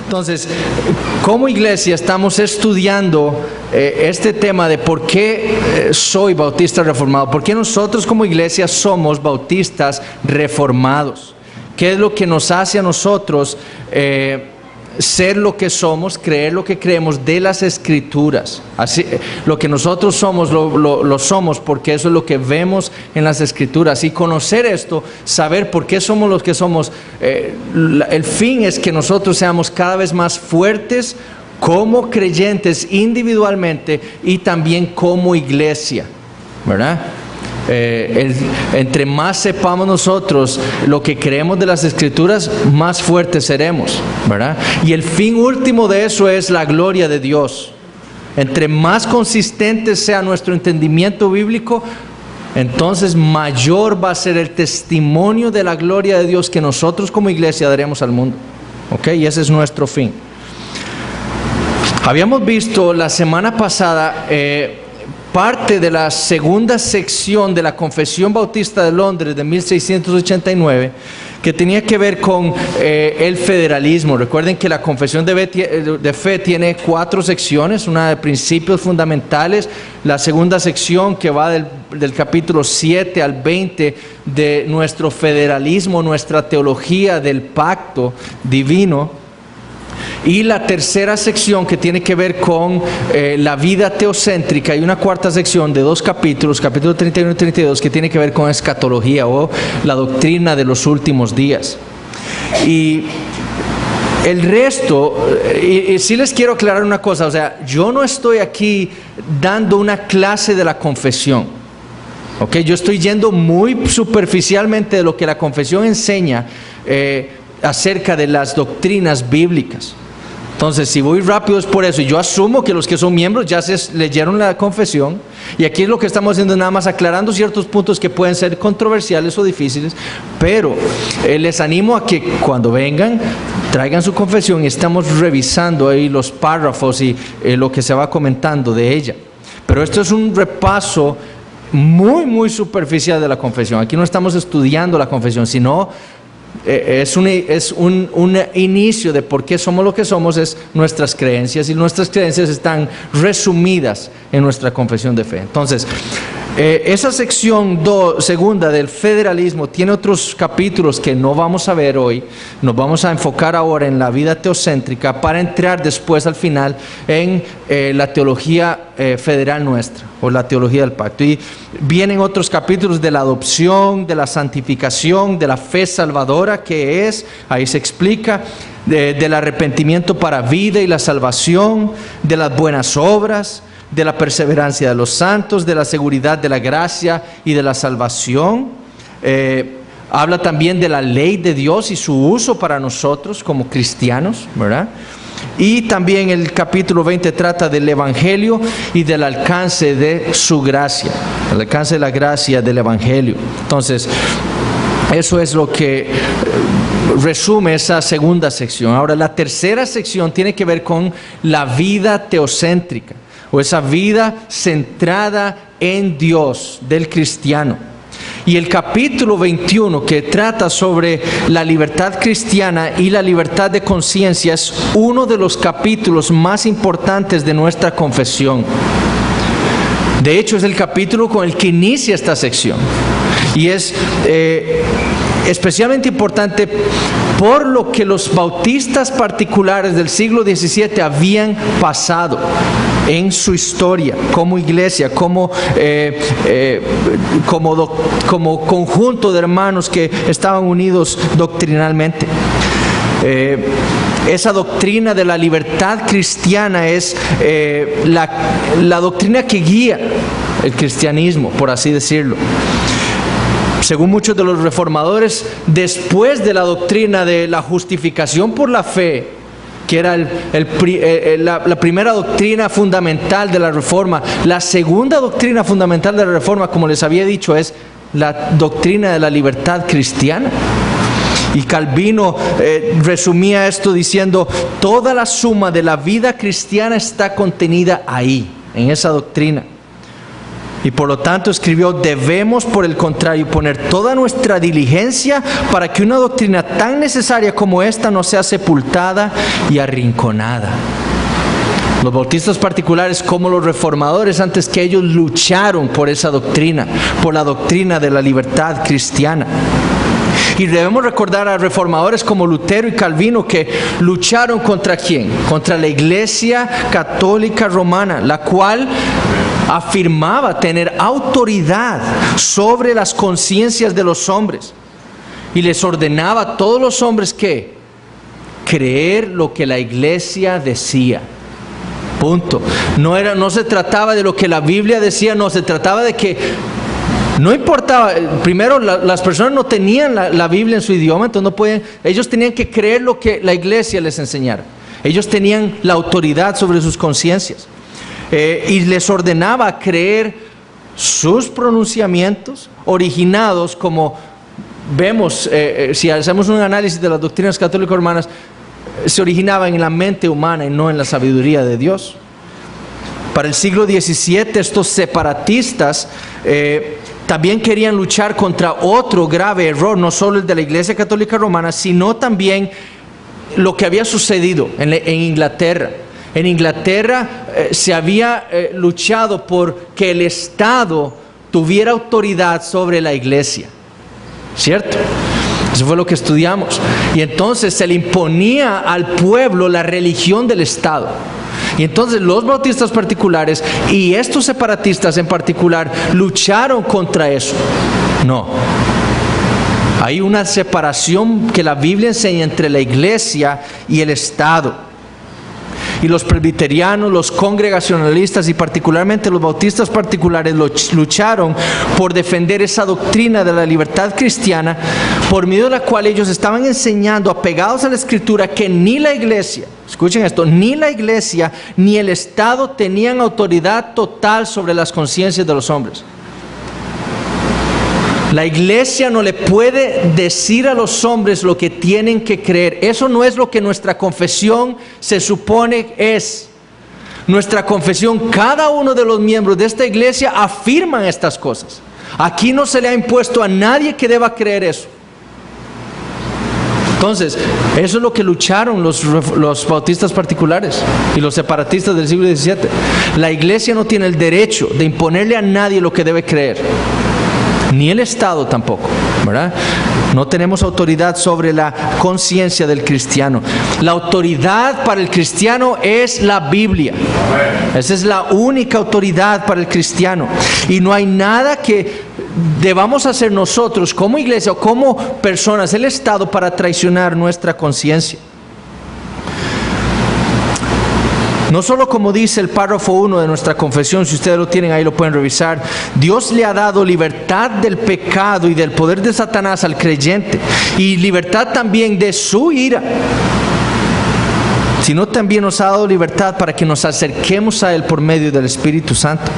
Entonces, como iglesia estamos estudiando este tema de por qué soy bautista reformado, por qué nosotros como iglesia somos bautistas reformados. ¿Qué es lo que nos hace a nosotros ser lo que somos, creer lo que creemos de las Escrituras? Así, lo que nosotros somos, lo somos porque eso es lo que vemos en las Escrituras. Y conocer esto, saber por qué somos los que somos, el fin es que nosotros seamos cada vez más fuertes como creyentes individualmente y también como iglesia, ¿verdad? Entre más sepamos nosotros lo que creemos de las Escrituras, más fuertes seremos, ¿verdad? Y el fin último de eso es la gloria de Dios. Entre más consistente sea nuestro entendimiento bíblico, entonces mayor va a ser el testimonio de la gloria de Dios que nosotros como iglesia daremos al mundo. ¿Ok? Y ese es nuestro fin. Habíamos visto la semana pasada parte de la segunda sección de la Confesión Bautista de Londres de 1689, que tenía que ver con el federalismo. Recuerden que la Confesión de Fe tiene 4 secciones, una de principios fundamentales, la segunda sección que va del capítulo 7 al 20 de nuestro federalismo, nuestra teología del pacto divino. Y la tercera sección que tiene que ver con la vida teocéntrica, y una cuarta sección de 2 capítulos, capítulo 31 y 32, que tiene que ver con escatología o la doctrina de los últimos días. Y el resto, y sí les quiero aclarar una cosa, o sea, yo no estoy aquí dando una clase de la confesión. Okay, yo estoy yendo muy superficialmente de lo que la confesión enseña acerca de las doctrinas bíblicas. Entonces, si voy rápido es por eso. Y yo asumo que los que son miembros ya se leyeron la confesión. Y aquí lo que estamos haciendo es nada más aclarando ciertos puntos que pueden ser controversiales o difíciles. Pero les animo a que cuando vengan, traigan su confesión y estamos revisando ahí los párrafos y lo que se va comentando de ella. Pero esto es un repaso muy superficial de la confesión. Aquí no estamos estudiando la confesión, sino es un inicio de por qué somos lo que somos, es nuestras creencias, y nuestras creencias están resumidas en nuestra confesión de fe. Entonces, esa sección segunda del federalismo tiene otros capítulos que no vamos a ver hoy. Nos vamos a enfocar ahora en la vida teocéntrica para entrar después al final en la teología federal nuestra, o la teología del pacto. Y vienen otros capítulos de la adopción, de la santificación, de la fe salvadora, que es, ahí se explica, del arrepentimiento para vida y la salvación, de las buenas obras, de la perseverancia de los santos, de la seguridad de la gracia y de la salvación. Habla también de la ley de Dios y su uso para nosotros como cristianos, ¿verdad? Y también el capítulo 20 trata del Evangelio y del alcance de su gracia, el alcance de la gracia del Evangelio. Entonces, eso es lo que resume esa segunda sección. Ahora, la tercera sección tiene que ver con la vida teocéntrica, o esa vida centrada en Dios del cristiano. Y el capítulo 21, que trata sobre la libertad cristiana y la libertad de conciencia, es uno de los capítulos más importantes de nuestra confesión. De hecho, es el capítulo con el que inicia esta sección. Y es especialmente importante por lo que los bautistas particulares del siglo XVII habían pasado en su historia como iglesia, como conjunto de hermanos que estaban unidos doctrinalmente. Esa doctrina de la libertad cristiana es la doctrina que guía el cristianismo, por así decirlo. Según muchos de los reformadores, después de la doctrina de la justificación por la fe, que era la primera doctrina fundamental de la Reforma, la segunda doctrina fundamental de la Reforma, como les había dicho, es la doctrina de la libertad cristiana. Y Calvino resumía esto diciendo: toda la suma de la vida cristiana está contenida ahí, en esa doctrina. Y por lo tanto escribió: debemos, por el contrario, poner toda nuestra diligencia para que una doctrina tan necesaria como esta no sea sepultada y arrinconada. Los bautistas particulares, como los reformadores antes que ellos, lucharon por esa doctrina, por la doctrina de la libertad cristiana. Y debemos recordar a reformadores como Lutero y Calvino, que lucharon ¿contra quién? Contra la Iglesia Católica Romana, la cual afirmaba tener autoridad sobre las conciencias de los hombres. Y les ordenaba a todos los hombres que creer lo que la Iglesia decía. Punto. No se trataba de lo que la Biblia decía, no, se trataba de que no importaba. Primero, las personas no tenían la Biblia en su idioma, entonces no podían, ellos tenían que creer lo que la Iglesia les enseñara. Ellos tenían la autoridad sobre sus conciencias. Y les ordenaba creer sus pronunciamientos originados, como vemos, si hacemos un análisis de las doctrinas católicas romanas, se originaban en la mente humana y no en la sabiduría de Dios. Para el siglo XVII, estos separatistas también querían luchar contra otro grave error, no solo el de la Iglesia Católica Romana, sino también lo que había sucedido en Inglaterra. En Inglaterra se había luchado por que el Estado tuviera autoridad sobre la Iglesia, ¿cierto? Eso fue lo que estudiamos. Y entonces se le imponía al pueblo la religión del Estado. Y entonces los bautistas particulares y estos separatistas en particular lucharon contra eso. No. Hay una separación que la Biblia enseña entre la Iglesia y el Estado. Y los presbiterianos, los congregacionalistas y particularmente los bautistas particulares lucharon por defender esa doctrina de la libertad cristiana, por medio de la cual ellos estaban enseñando, apegados a la Escritura, que ni la Iglesia, escuchen esto, ni la Iglesia ni el Estado tenían autoridad total sobre las conciencias de los hombres. La Iglesia no le puede decir a los hombres lo que tienen que creer. Eso no es lo que nuestra confesión se supone es. Nuestra confesión, cada uno de los miembros de esta iglesia afirman estas cosas. Aquí no se le ha impuesto a nadie que deba creer eso. Entonces, eso es lo que lucharon los bautistas particulares y los separatistas del siglo XVII. La Iglesia no tiene el derecho de imponerle a nadie lo que debe creer. Ni el Estado tampoco, ¿verdad? No tenemos autoridad sobre la conciencia del cristiano. La autoridad para el cristiano es la Biblia. Esa es la única autoridad para el cristiano. Y no hay nada que debamos hacer nosotros como iglesia o como personas, el Estado, para traicionar nuestra conciencia. No solo como dice el párrafo 1 de nuestra confesión, si ustedes lo tienen ahí lo pueden revisar, Dios le ha dado libertad del pecado y del poder de Satanás al creyente, y libertad también de su ira, sino también nos ha dado libertad para que nos acerquemos a Él por medio del Espíritu Santo.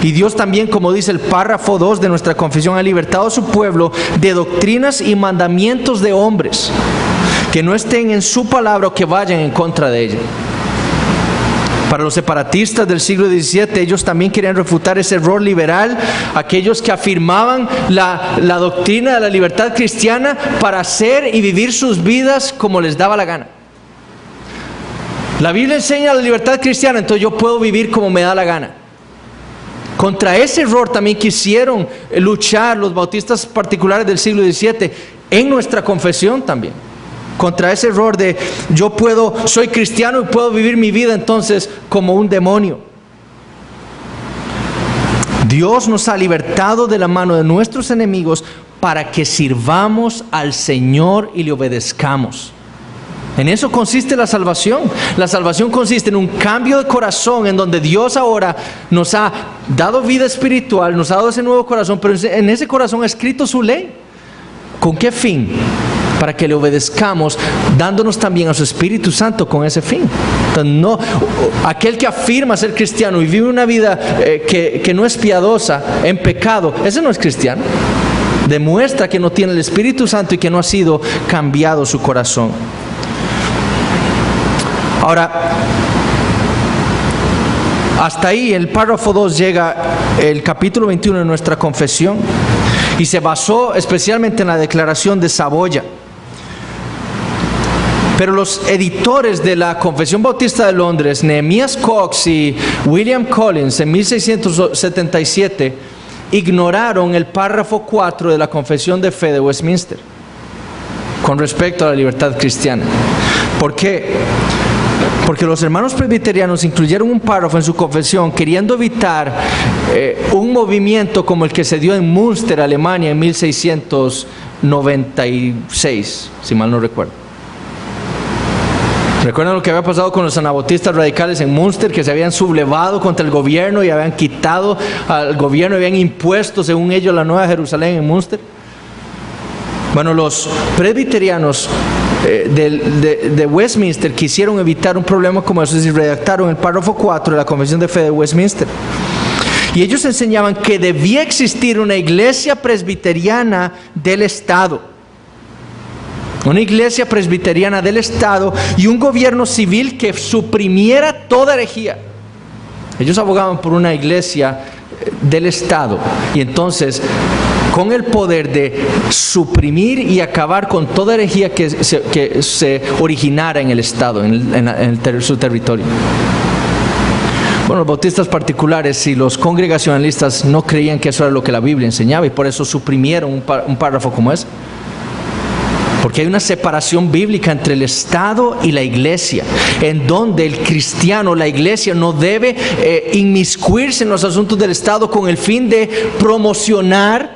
Y Dios también, como dice el párrafo 2 de nuestra confesión, ha libertado a su pueblo de doctrinas y mandamientos de hombres que no estén en su palabra o que vayan en contra de ella. Para los separatistas del siglo XVII, ellos también querían refutar ese error liberal, aquellos que afirmaban la doctrina de la libertad cristiana para hacer y vivir sus vidas como les daba la gana. La Biblia enseña la libertad cristiana, entonces yo puedo vivir como me da la gana. Contra ese error también quisieron luchar los bautistas particulares del siglo XVII en nuestra confesión también. Contra ese error de soy cristiano y puedo vivir mi vida entonces como un demonio. Dios nos ha libertado de la mano de nuestros enemigos para que sirvamos al Señor y le obedezcamos. En eso consiste la salvación. La salvación consiste en un cambio de corazón en donde Dios ahora nos ha dado vida espiritual, nos ha dado ese nuevo corazón, pero en ese corazón ha escrito su ley. ¿Con qué fin? Para que le obedezcamos, dándonos también a su Espíritu Santo con ese fin. Entonces, aquel que afirma ser cristiano y vive una vida que no es piadosa, en pecado, ese no es cristiano. Demuestra que no tiene el Espíritu Santo y que no ha sido cambiado su corazón. Ahora, hasta ahí el párrafo 2 llega el capítulo 21 de nuestra confesión y se basó especialmente en la declaración de Saboya. Pero los editores de la Confesión Bautista de Londres, Nehemías Cox y William Collins, en 1677, ignoraron el párrafo 4 de la Confesión de Fe de Westminster con respecto a la libertad cristiana. ¿Por qué? Porque los hermanos presbiterianos incluyeron un párrafo en su confesión queriendo evitar un movimiento como el que se dio en Münster, Alemania, en 1696, si mal no recuerdo. ¿Recuerdan lo que había pasado con los anabautistas radicales en Münster, que se habían sublevado contra el gobierno y habían quitado al gobierno y habían impuesto, según ellos, la Nueva Jerusalén en Münster? Bueno, los presbiterianos de Westminster quisieron evitar un problema como eso y redactaron el párrafo 4 de la Confesión de Fe de Westminster. Y ellos enseñaban que debía existir una iglesia presbiteriana del Estado. Una iglesia presbiteriana del Estado y un gobierno civil que suprimiera toda herejía. Ellos abogaban por una iglesia del Estado y entonces con el poder de suprimir y acabar con toda herejía que se originara en el Estado, en su territorio. Bueno, los bautistas particulares y los congregacionalistas no creían que eso era lo que la Biblia enseñaba y por eso suprimieron un párrafo como ese. Porque hay una separación bíblica entre el Estado y la iglesia, en donde el cristiano, la iglesia, no debe inmiscuirse en los asuntos del Estado con el fin de promocionar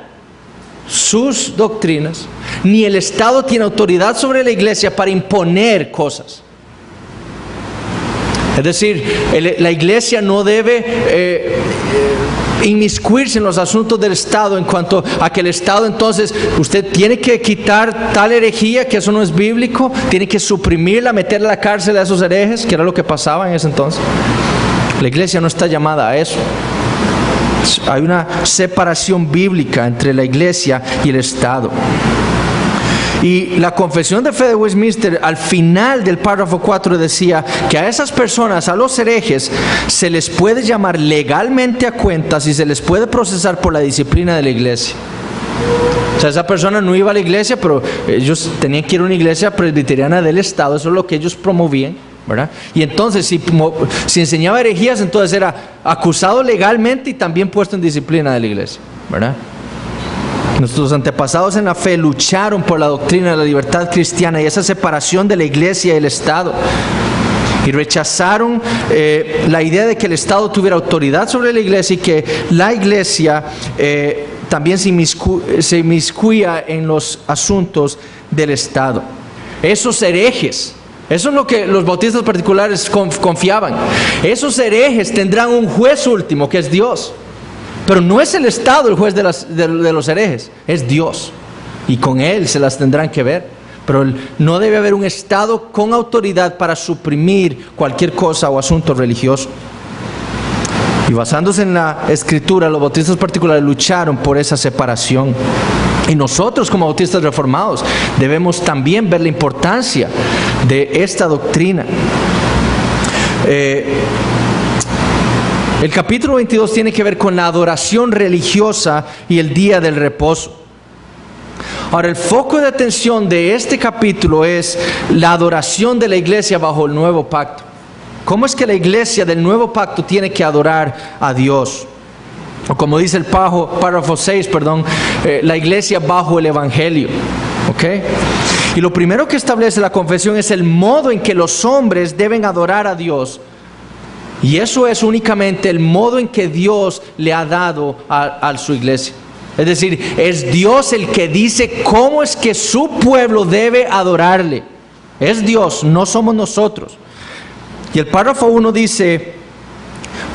sus doctrinas, ni el Estado tiene autoridad sobre la iglesia para imponer cosas. Es decir, la iglesia no debe inmiscuirse en los asuntos del Estado en cuanto a que el Estado entonces, usted tiene que quitar tal herejía, que eso no es bíblico, tiene que suprimirla, meterla a la cárcel a esos herejes, que era lo que pasaba en ese entonces. La iglesia no está llamada a eso. Hay una separación bíblica entre la iglesia y el Estado. Y la Confesión de Fe de Westminster, al final del párrafo 4, decía que a esas personas, a los herejes, se les puede llamar legalmente a cuentas y se les puede procesar por la disciplina de la iglesia. O sea, esa persona no iba a la iglesia, pero ellos tenían que ir a una iglesia presbiteriana del Estado, eso es lo que ellos promovían, ¿verdad? Y entonces, si enseñaba herejías, entonces era acusado legalmente y también puesto en disciplina de la iglesia, ¿verdad? Nuestros antepasados en la fe lucharon por la doctrina de la libertad cristiana y esa separación de la iglesia y el Estado. Y rechazaron la idea de que el Estado tuviera autoridad sobre la iglesia y que la iglesia también se inmiscuía en los asuntos del Estado. Esos herejes, eso es lo que los bautistas particulares confiaban. Esos herejes tendrán un juez último, que es Dios. Pero no es el Estado el juez de los herejes, es Dios. Y con Él se las tendrán que ver. Pero no debe haber un Estado con autoridad para suprimir cualquier cosa o asunto religioso. Y basándose en la Escritura, los bautistas particulares lucharon por esa separación. Y nosotros como bautistas reformados debemos también ver la importancia de esta doctrina. El capítulo 22 tiene que ver con la adoración religiosa y el día del reposo. Ahora, el foco de atención de este capítulo es la adoración de la iglesia bajo el nuevo pacto. ¿Cómo es que la iglesia del nuevo pacto tiene que adorar a Dios? O como dice el párrafo 6, la iglesia bajo el evangelio. ¿Ok? Y lo primero que establece la confesión es el modo en que los hombres deben adorar a Dios. Y eso es únicamente el modo en que Dios le ha dado a su iglesia. Es decir, es Dios el que dice cómo es que su pueblo debe adorarle. Es Dios, no somos nosotros. Y el párrafo 1 dice: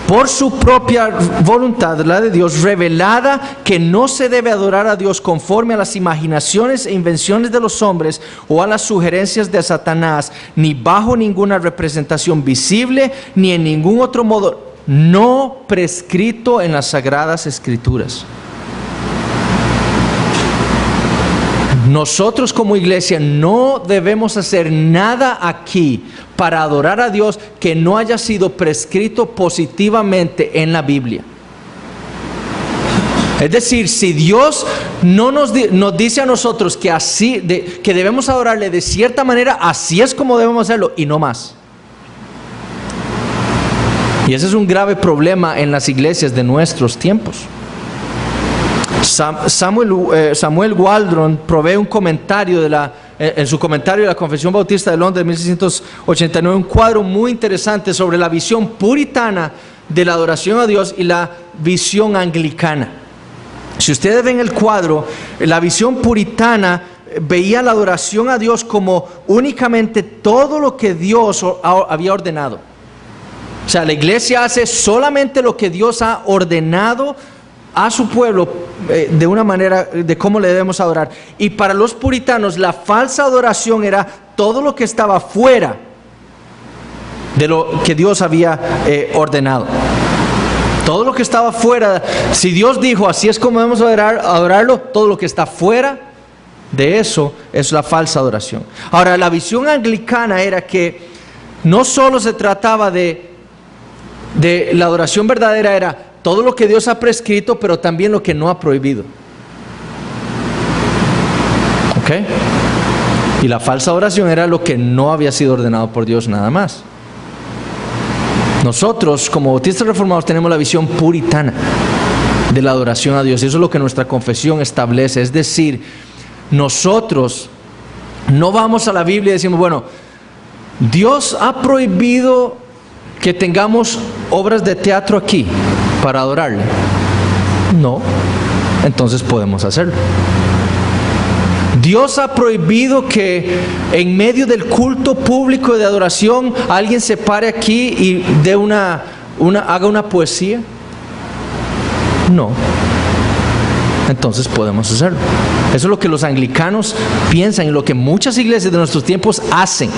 por su propia voluntad, la de Dios, revelada, que no se debe adorar a Dios conforme a las imaginaciones e invenciones de los hombres o a las sugerencias de Satanás, ni bajo ninguna representación visible, ni en ningún otro modo no prescrito en las Sagradas Escrituras. nosotros como iglesia no debemos hacer nada aquí para adorar a Dios que no haya sido prescrito positivamente en la Biblia. Es decir, si Dios no nos dice a nosotros que que debemos adorarle de cierta manera, así es como debemos hacerlo y no más. Y ese es un grave problema en las iglesias de nuestros tiempos. Samuel Waldron provee un comentario en su comentario de la Confesión Bautista de Londres de 1689, un cuadro muy interesante sobre la visión puritana de la adoración a Dios y la visión anglicana. Si ustedes ven el cuadro, la visión puritana veía la adoración a Dios como únicamente todo lo que Dios había ordenado. O sea, la iglesia hace solamente lo que Dios ha ordenado a su pueblo de una manera de cómo le debemos adorar. Y para los puritanos la falsa adoración era todo lo que estaba fuera de lo que Dios había ordenado. Todo lo que estaba fuera, si Dios dijo así es como debemos adorarlo, todo lo que está fuera de eso es la falsa adoración. Ahora, la visión anglicana era que no solo se trataba de la adoración verdadera, era todo lo que Dios ha prescrito, pero también lo que no ha prohibido. ¿Ok? Y la falsa adoración era lo que no había sido ordenado por Dios nada más. Nosotros, como bautistas reformados, tenemos la visión puritana de la adoración a Dios. Y eso es lo que nuestra confesión establece. Es decir, nosotros no vamos a la Biblia y decimos, bueno, Dios ha prohibido que tengamos obras de teatro aquí para adorarle. No, entonces podemos hacerlo. Dios ha prohibido que en medio del culto público de adoración alguien se pare aquí y haga una poesía. No. Entonces podemos hacerlo. Eso es lo que los anglicanos piensan y lo que muchas iglesias de nuestros tiempos hacen.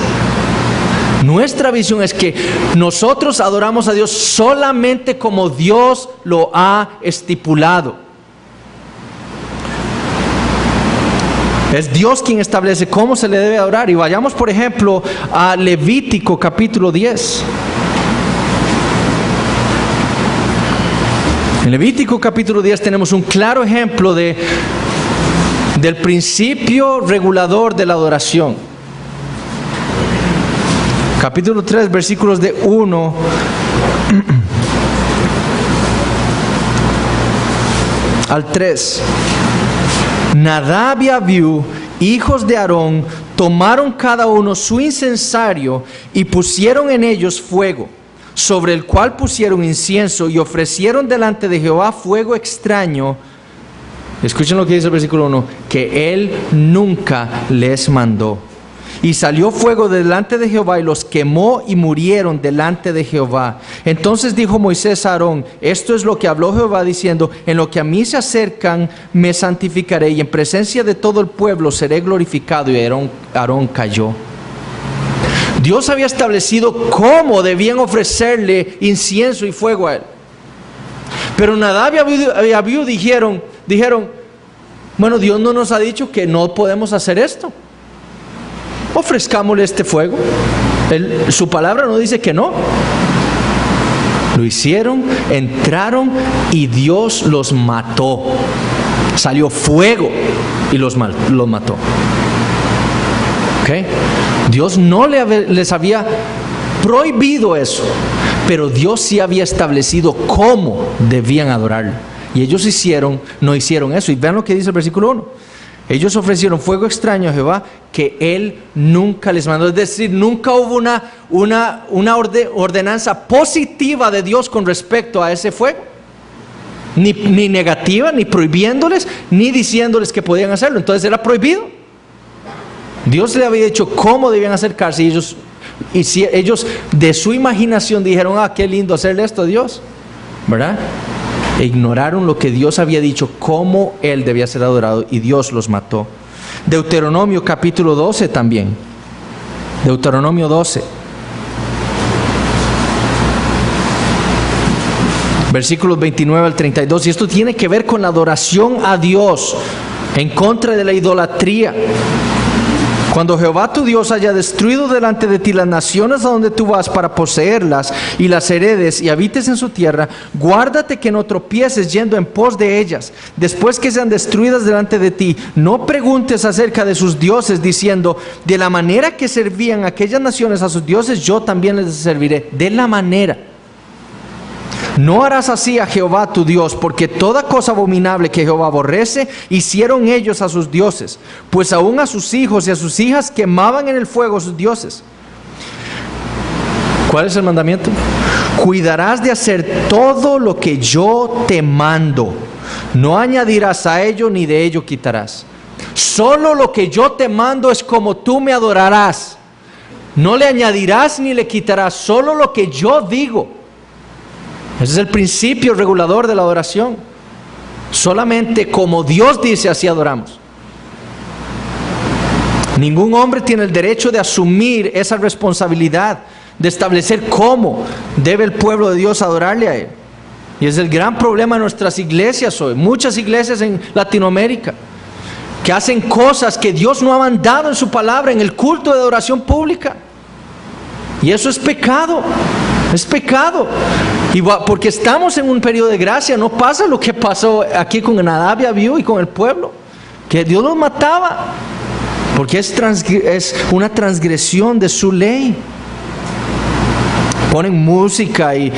Nuestra visión es que nosotros adoramos a Dios solamente como Dios lo ha estipulado. Es Dios quien establece cómo se le debe adorar. Y vayamos, por ejemplo, a Levítico capítulo 10. En Levítico capítulo 10 tenemos un claro ejemplo del principio regulador de la adoración. Capítulo 3, versículos de 1 al 3. Nadab y Abiú, hijos de Aarón, tomaron cada uno su incensario y pusieron en ellos fuego, sobre el cual pusieron incienso y ofrecieron delante de Jehová fuego extraño. Escuchen lo que dice el versículo 1, que él nunca les mandó. Y salió fuego delante de Jehová y los quemó y murieron delante de Jehová. Entonces dijo Moisés a Aarón, esto es lo que habló Jehová diciendo, en lo que a mí se acercan me santificaré y en presencia de todo el pueblo seré glorificado. Y Aarón cayó. Dios había establecido cómo debían ofrecerle incienso y fuego a él. Pero Nadab y Abiú dijeron, bueno, Dios no nos ha dicho que no podemos hacer esto. Ofrezcámosle este fuego. Su palabra no dice que no. Lo hicieron, entraron y Dios los mató. Salió fuego y los mató. ¿Okay? Dios no les había prohibido eso, pero Dios sí había establecido cómo debían adorarlo. Y ellos no hicieron eso. Y vean lo que dice el versículo 1. Ellos ofrecieron fuego extraño a Jehová que él nunca les mandó. Es decir, nunca hubo una ordenanza positiva de Dios con respecto a ese fuego. Ni negativa, ni prohibiéndoles, ni diciéndoles que podían hacerlo. Entonces era prohibido. Dios le había dicho cómo debían acercarse y ellos de su imaginación dijeron, qué lindo hacerle esto a Dios, ¿verdad? E ignoraron lo que Dios había dicho, cómo él debía ser adorado, y Dios los mató. Deuteronomio capítulo 12 también. Deuteronomio 12. Versículos 29 al 32. Y esto tiene que ver con la adoración a Dios en contra de la idolatría. Cuando Jehová tu Dios haya destruido delante de ti las naciones a donde tú vas para poseerlas y las heredes y habites en su tierra, guárdate que no tropieces yendo en pos de ellas. Después que sean destruidas delante de ti, no preguntes acerca de sus dioses diciendo, de la manera que servían aquellas naciones a sus dioses, yo también les serviré. De la manera. No harás así a Jehová tu Dios, porque toda cosa abominable que Jehová aborrece, hicieron ellos a sus dioses, pues aún a sus hijos y a sus hijas quemaban en el fuego sus dioses. ¿Cuál es el mandamiento? Cuidarás de hacer todo lo que yo te mando. No añadirás a ello ni de ello quitarás. Solo lo que yo te mando es como tú me adorarás. No le añadirás ni le quitarás, solo lo que yo digo. Ese es el principio regulador de la adoración. Solamente como Dios dice, así adoramos. Ningún hombre tiene el derecho de asumir esa responsabilidad de establecer cómo debe el pueblo de Dios adorarle a Él. Y es el gran problema de nuestras iglesias hoy. Muchas iglesias en Latinoamérica que hacen cosas que Dios no ha mandado en su palabra en el culto de adoración pública. Y eso es pecado. Es pecado. Y porque estamos en un periodo de gracia, no pasa lo que pasó aquí con Nadab y Abiú y con el pueblo, que Dios los mataba, porque es una transgresión de su ley. Ponen música y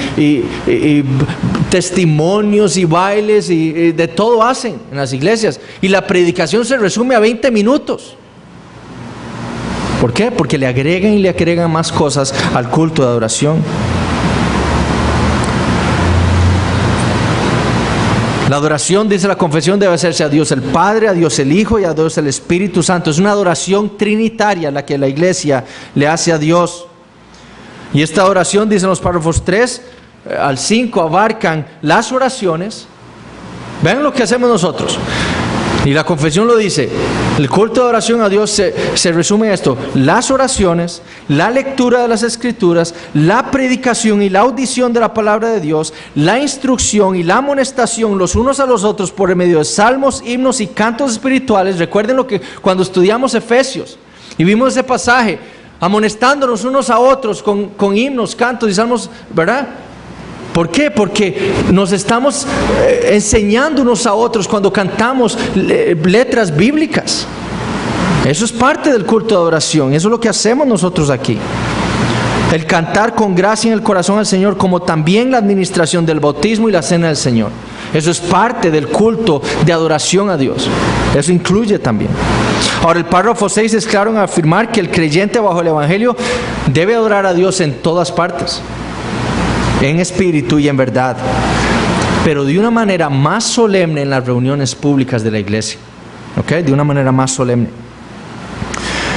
testimonios y bailes y de todo hacen en las iglesias, y la predicación se resume a 20 minutos. ¿Por qué? Porque le agregan más cosas al culto de adoración. La adoración, dice la confesión, debe hacerse a Dios el Padre, a Dios el Hijo y a Dios el Espíritu Santo. Es una adoración trinitaria la que la iglesia le hace a Dios. Y esta adoración, dicen los párrafos 3 al 5, abarcan las oraciones. Vean lo que hacemos nosotros. Y la confesión lo dice. El culto de oración a Dios se resume en esto: las oraciones, la lectura de las Escrituras, la predicación y la audición de la palabra de Dios, la instrucción y la amonestación los unos a los otros por medio de salmos, himnos y cantos espirituales. Recuerden lo que cuando estudiamos Efesios y vimos ese pasaje, amonestándonos unos a otros con himnos, cantos y salmos, ¿verdad? ¿Por qué? Porque nos estamos enseñando unos a otros cuando cantamos letras bíblicas. Eso es parte del culto de adoración. Eso es lo que hacemos nosotros aquí. El cantar con gracia en el corazón al Señor, como también la administración del bautismo y la cena del Señor. Eso es parte del culto de adoración a Dios. Eso incluye también. Ahora, el párrafo 6 es claro en afirmar que el creyente bajo el Evangelio debe adorar a Dios en todas partes, en espíritu y en verdad, pero de una manera más solemne en las reuniones públicas de la iglesia. ¿Ok? De una manera más solemne.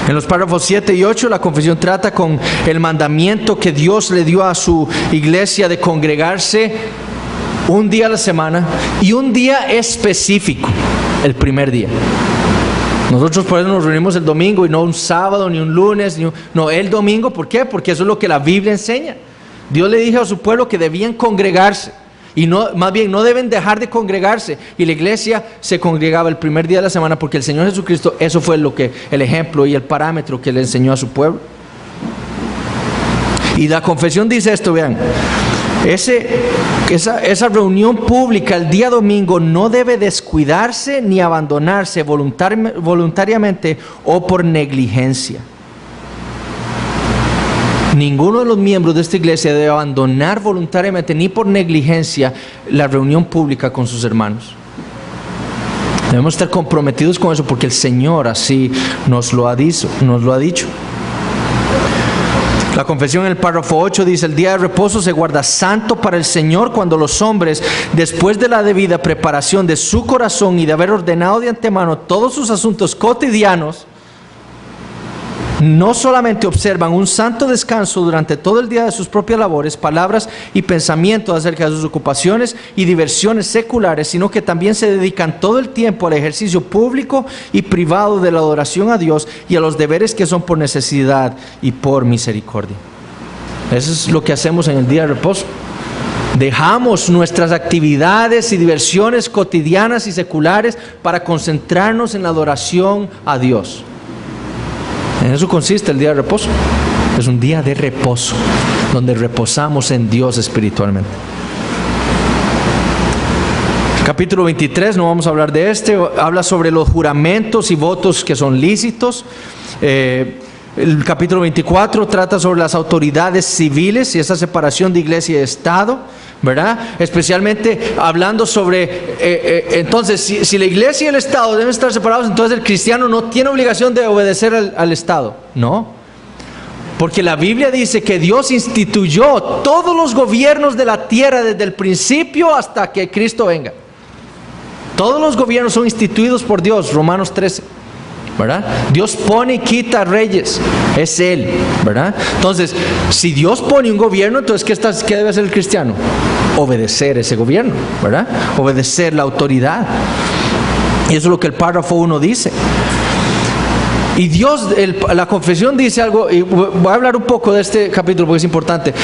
En los párrafos 7 y 8 la confesión trata con el mandamiento que Dios le dio a su iglesia de congregarse un día a la semana y un día específico, el primer día. Nosotros por eso nos reunimos el domingo y no un sábado, ni un lunes, no, el domingo. ¿Por qué? Porque eso es lo que la Biblia enseña. Dios le dijo a su pueblo que debían congregarse. Y no, más bien, no deben dejar de congregarse. Y la iglesia se congregaba el primer día de la semana porque el Señor Jesucristo, eso fue el ejemplo y el parámetro que le enseñó a su pueblo. Y la confesión dice esto, vean. Esa reunión pública el día domingo no debe descuidarse ni abandonarse voluntariamente o por negligencia. Ninguno de los miembros de esta iglesia debe abandonar voluntariamente ni por negligencia la reunión pública con sus hermanos. Debemos estar comprometidos con eso porque el Señor así nos lo ha dicho. La confesión en el párrafo 8 dice: el día de reposo se guarda santo para el Señor, cuando los hombres, después de la debida preparación de su corazón y de haber ordenado de antemano todos sus asuntos cotidianos, no solamente observan un santo descanso durante todo el día de sus propias labores, palabras y pensamientos acerca de sus ocupaciones y diversiones seculares, sino que también se dedican todo el tiempo al ejercicio público y privado de la adoración a Dios y a los deberes que son por necesidad y por misericordia. Eso es lo que hacemos en el día de reposo. Dejamos nuestras actividades y diversiones cotidianas y seculares para concentrarnos en la adoración a Dios. En eso consiste el día de reposo. Es un día de reposo, donde reposamos en Dios espiritualmente. Capítulo 23, no vamos a hablar de habla sobre los juramentos y votos que son lícitos. El capítulo 24 trata sobre las autoridades civiles y esa separación de iglesia y Estado, ¿verdad? Especialmente hablando sobre, entonces, si la iglesia y el Estado deben estar separados, entonces el cristiano no tiene obligación de obedecer al Estado. No, porque la Biblia dice que Dios instituyó todos los gobiernos de la tierra desde el principio hasta que Cristo venga. Todos los gobiernos son instituidos por Dios, Romanos 13, ¿verdad? Dios pone y quita reyes, es Él, ¿verdad? Entonces, si Dios pone un gobierno, entonces ¿qué debe hacer el cristiano? Obedecer ese gobierno, ¿verdad? Obedecer la autoridad. Y eso es lo que el párrafo 1 dice. Y Dios, la confesión dice algo, y voy a hablar un poco de este capítulo porque es importante.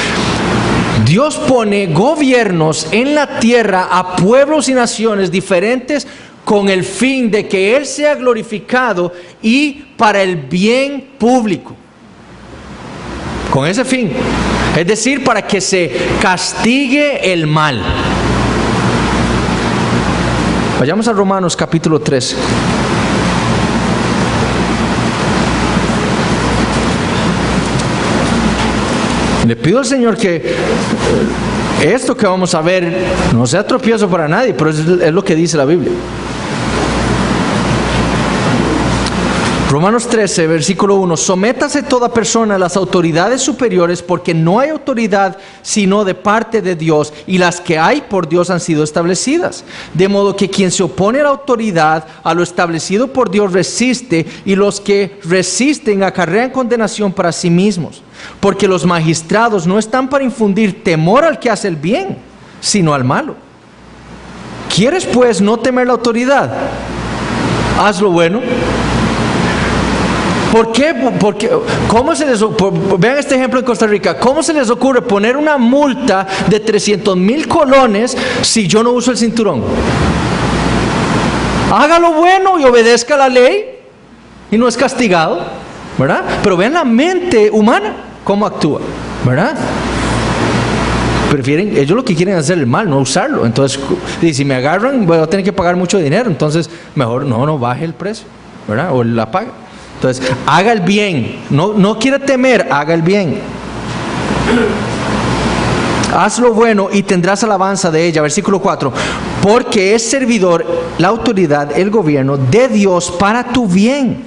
Dios pone gobiernos en la tierra a pueblos y naciones diferentes con el fin de que Él sea glorificado y para el bien público. Con ese fin. Es decir, para que se castigue el mal. Vayamos a Romanos capítulo 13. Le pido al Señor que esto que vamos a ver no sea tropiezo para nadie, pero es lo que dice la Biblia. Romanos 13, versículo 1. Sométase toda persona a las autoridades superiores, porque no hay autoridad sino de parte de Dios, y las que hay por Dios han sido establecidas. De modo que quien se opone a la autoridad, a lo establecido por Dios resiste, y los que resisten acarrean condenación para sí mismos. Porque los magistrados no están para infundir temor al que hace el bien, sino al malo. ¿Quieres pues no temer la autoridad? Haz lo bueno. ¿Por qué? Porque, vean este ejemplo en Costa Rica. ¿Cómo se les ocurre poner una multa de 300,000 colones si yo no uso el cinturón? Haga lo bueno y obedezca la ley y no es castigado, ¿verdad? Pero vean la mente humana cómo actúa, ¿verdad? Prefieren, ellos lo que quieren es hacer el mal, no usarlo. Entonces, si me agarran, voy a tener que pagar mucho dinero. Entonces, mejor no baje el precio, ¿verdad? O la paga. Entonces, haga el bien. No quiera temer, haga el bien. Haz lo bueno y tendrás alabanza de ella. Versículo 4. Porque es servidor, la autoridad, el gobierno de Dios para tu bien.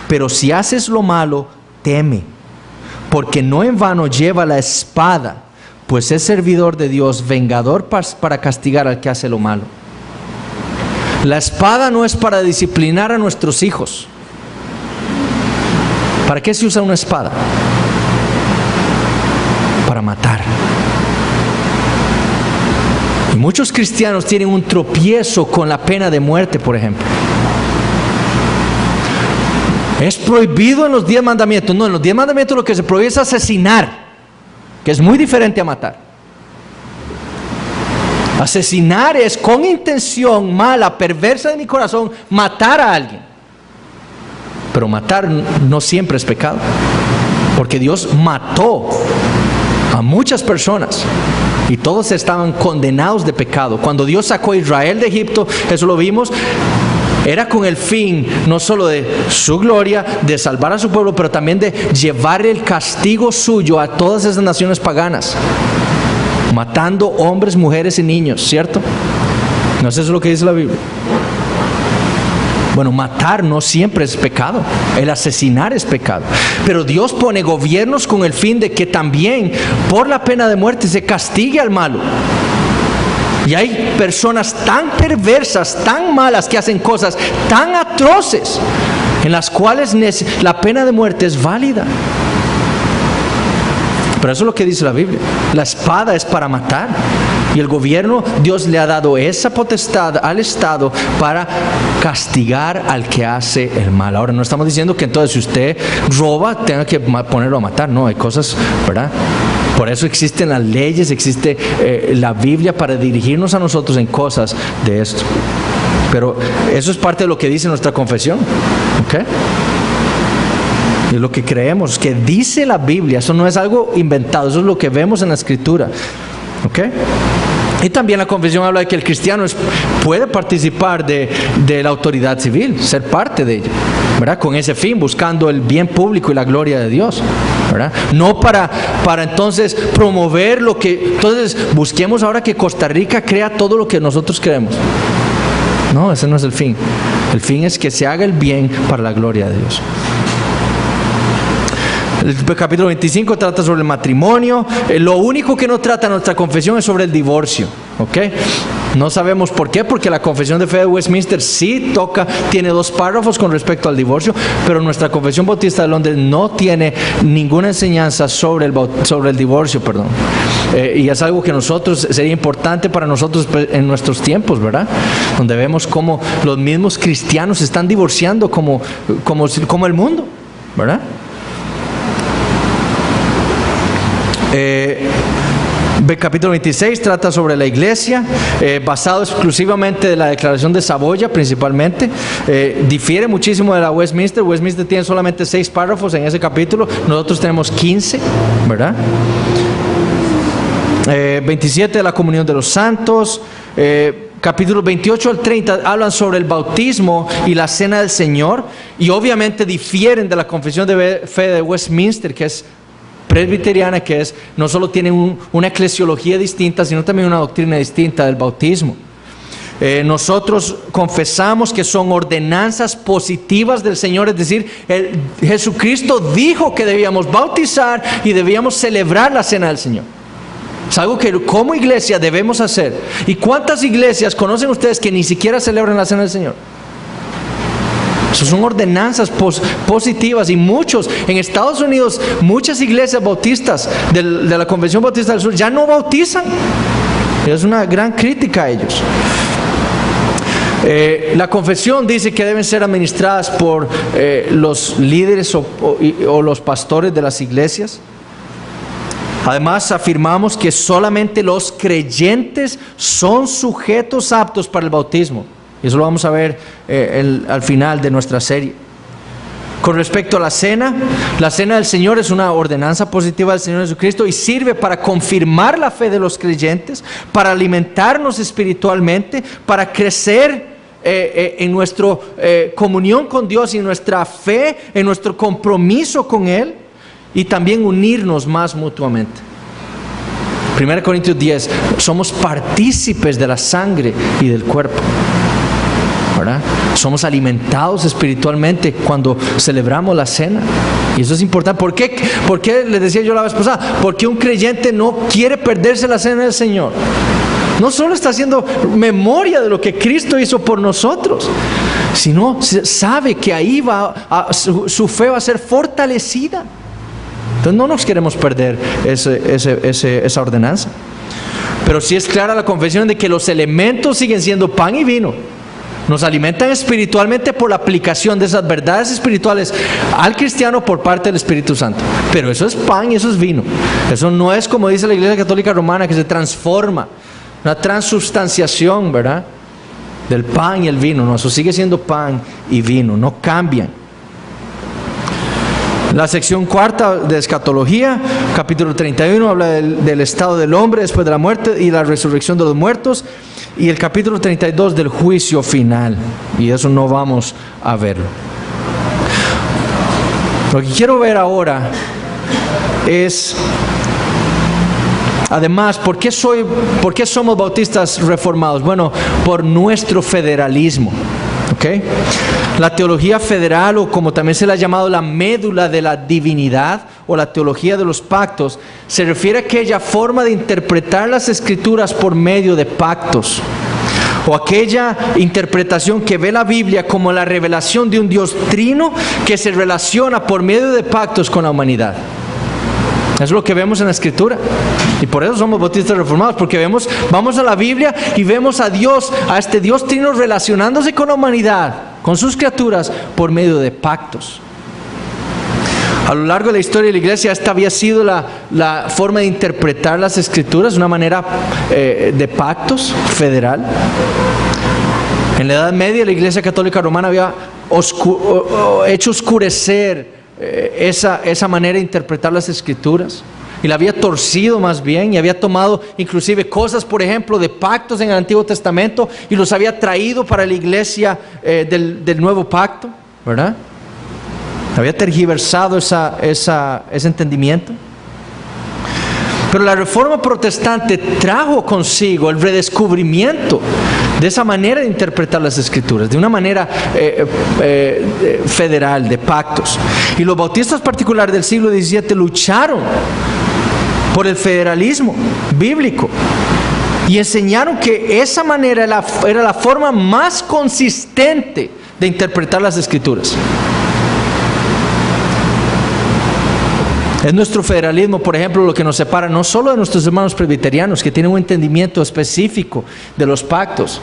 Pero si haces lo malo, teme. Porque no en vano lleva la espada, pues es servidor de Dios, vengador para castigar al que hace lo malo. La espada no es para disciplinar a nuestros hijos. ¿Para qué se usa una espada? Para matar. Y muchos cristianos tienen un tropiezo con la pena de muerte, por ejemplo. Es prohibido en los 10 mandamientos. No, en los 10 mandamientos lo que se prohíbe es asesinar, que es muy diferente a matar. Asesinar es con intención mala, perversa de mi corazón, matar a alguien. Pero matar no siempre es pecado, porque Dios mató a muchas personas y todos estaban condenados de pecado. Cuando Dios sacó a Israel de Egipto, eso lo vimos, era con el fin no solo de su gloria, de salvar a su pueblo, pero también de llevar el castigo suyo a todas esas naciones paganas, matando hombres, mujeres y niños, ¿cierto? ¿No es eso lo que dice la Biblia? Bueno, matar no siempre es pecado, el asesinar es pecado, pero Dios pone gobiernos con el fin de que también por la pena de muerte se castigue al malo. Y hay personas tan perversas, tan malas, que hacen cosas tan atroces, en las cuales la pena de muerte es válida. Pero eso es lo que dice la Biblia. La espada es para matar. Y el gobierno, Dios le ha dado esa potestad al Estado para castigar al que hace el mal. Ahora, no estamos diciendo que entonces si usted roba, tenga que ponerlo a matar. No, hay cosas, ¿verdad?, Por eso existen las leyes, existe la Biblia para dirigirnos a nosotros en cosas de esto. Pero eso es parte de lo que dice nuestra confesión, ¿ok? Es lo que creemos, que dice la Biblia. Eso no es algo inventado, eso es lo que vemos en la Escritura, ¿ok? Y también la confesión habla de que el cristiano puede participar de la autoridad civil, ser parte de ella, ¿verdad? Con ese fin, buscando el bien público y la gloria de Dios, ¿verdad? No para entonces promover lo que... Entonces busquemos ahora que Costa Rica crea todo lo que nosotros queremos. No, ese no es el fin. El fin es que se haga el bien para la gloria de Dios. El capítulo 25 trata sobre el matrimonio. Lo único que no trata nuestra confesión es sobre el divorcio, ¿ok? No sabemos por qué, porque la Confesión de Fe de Westminster sí tiene 2 párrafos con respecto al divorcio, pero nuestra Confesión Bautista de Londres no tiene ninguna enseñanza sobre el divorcio, perdón. Y es algo que sería importante para nosotros en nuestros tiempos, ¿verdad? Donde vemos cómo los mismos cristianos se están divorciando como el mundo, ¿verdad? El capítulo 26 trata sobre la iglesia, basado exclusivamente de la declaración de Saboya principalmente. Difiere muchísimo de la Westminster. Westminster tiene solamente 6 párrafos en ese capítulo, nosotros tenemos 15, ¿verdad? 27 de la comunión de los santos. Capítulos 28 al 30 hablan sobre el bautismo y la cena del Señor, y obviamente difieren de la confesión de fe de Westminster, que es presbiteriana, que no solo tiene una eclesiología distinta, sino también una doctrina distinta del bautismo. Nosotros confesamos que son ordenanzas positivas del Señor, es decir, Jesucristo dijo que debíamos bautizar y debíamos celebrar la cena del Señor. Es algo que como iglesia debemos hacer. ¿Y cuántas iglesias conocen ustedes que ni siquiera celebran la cena del Señor? Eso son ordenanzas positivas, y en Estados Unidos, muchas iglesias bautistas de la Convención Bautista del Sur ya no bautizan. Es una gran crítica a ellos. La confesión dice que deben ser administradas por los líderes o los pastores de las iglesias. Además, afirmamos que solamente los creyentes son sujetos aptos para el bautismo. Y eso lo vamos a ver al final de nuestra serie. Con respecto a la cena del Señor es una ordenanza positiva del Señor Jesucristo y sirve para confirmar la fe de los creyentes, para alimentarnos espiritualmente, para crecer en nuestra comunión con Dios y en nuestra fe, en nuestro compromiso con Él, y también unirnos más mutuamente. 1 Corintios 10, somos partícipes de la sangre y del cuerpo, ¿verdad? Somos alimentados espiritualmente cuando celebramos la cena, y eso es importante. ¿Por qué les decía yo la vez pasada? Porque un creyente no quiere perderse la cena del Señor. No solo está haciendo memoria de lo que Cristo hizo por nosotros, sino sabe que ahí su fe va a ser fortalecida. Entonces no nos queremos perder esa ordenanza. Pero sí es clara la confesión de que los elementos siguen siendo pan y vino. Nos alimentan espiritualmente por la aplicación de esas verdades espirituales al cristiano por parte del Espíritu Santo. Pero eso es pan y eso es vino. Eso no es como dice la Iglesia Católica Romana, que se transforma. Una transubstanciación, ¿verdad? Del pan y el vino. No, eso sigue siendo pan y vino, no cambian. La sección 4 de escatología, capítulo 31, habla del estado del hombre después de la muerte y la resurrección de los muertos. Y el capítulo 32 del juicio final. Y eso no vamos a verlo. Lo que quiero ver ahora es, además, ¿por qué somos bautistas reformados? Bueno, por nuestro federalismo. ¿Okay? La teología federal, o como también se le ha llamado la médula de la divinidad, o la teología de los pactos, se refiere a aquella forma de interpretar las escrituras por medio de pactos, o aquella interpretación que ve la Biblia como la revelación de un Dios trino que se relaciona por medio de pactos con la humanidad. Es lo que vemos en la Escritura. Y por eso somos bautistas reformados, porque vamos a la Biblia y vemos a Dios, a este Dios trino relacionándose con la humanidad, con sus criaturas, por medio de pactos. A lo largo de la historia de la iglesia, esta había sido la forma de interpretar las escrituras, una manera de pactos federal. En la Edad Media, la Iglesia Católica Romana había hecho oscurecer esa manera de interpretar las escrituras, y la había torcido más bien, y había tomado inclusive cosas, por ejemplo, de pactos en el Antiguo Testamento, y los había traído para la iglesia del Nuevo Pacto, ¿verdad? Había tergiversado ese entendimiento. Pero la Reforma Protestante trajo consigo el redescubrimiento de esa manera de interpretar las Escrituras, de una manera federal, de pactos. Y los bautistas particulares del siglo XVII lucharon por el federalismo bíblico y enseñaron que esa manera era la forma más consistente de interpretar las Escrituras. Es nuestro federalismo, por ejemplo, lo que nos separa no solo de nuestros hermanos presbiterianos, que tienen un entendimiento específico de los pactos,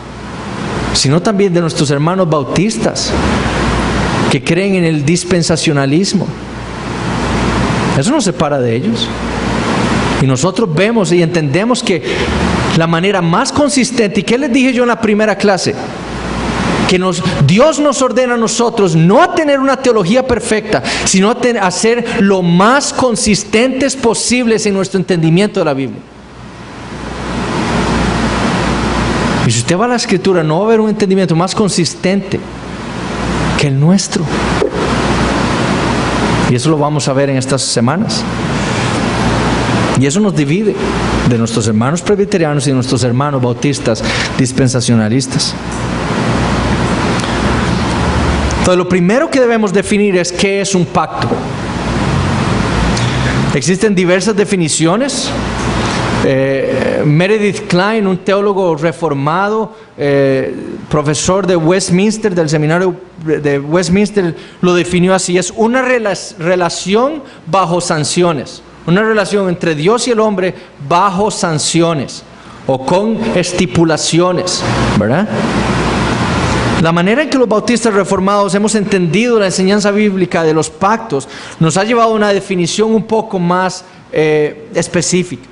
sino también de nuestros hermanos bautistas, que creen en el dispensacionalismo. Eso nos separa de ellos. Y nosotros vemos y entendemos que la manera más consistente, ¿y qué les dije yo en la primera clase? Que Dios nos ordena a nosotros no a tener una teología perfecta, sino a ser lo más consistentes posibles en nuestro entendimiento de la Biblia. Y si usted va a la Escritura, no va a haber un entendimiento más consistente que el nuestro. Y eso lo vamos a ver en estas semanas. Y eso nos divide de nuestros hermanos presbiterianos y de nuestros hermanos bautistas dispensacionalistas. Entonces, lo primero que debemos definir es qué es un pacto. Existen diversas definiciones. Meredith Kline, un teólogo reformado, profesor de Westminster, del seminario de Westminster, lo definió así: es una relación bajo sanciones, una relación entre Dios y el hombre bajo sanciones o con estipulaciones, ¿verdad? La manera en que los bautistas reformados hemos entendido la enseñanza bíblica de los pactos nos ha llevado a una definición un poco más específica.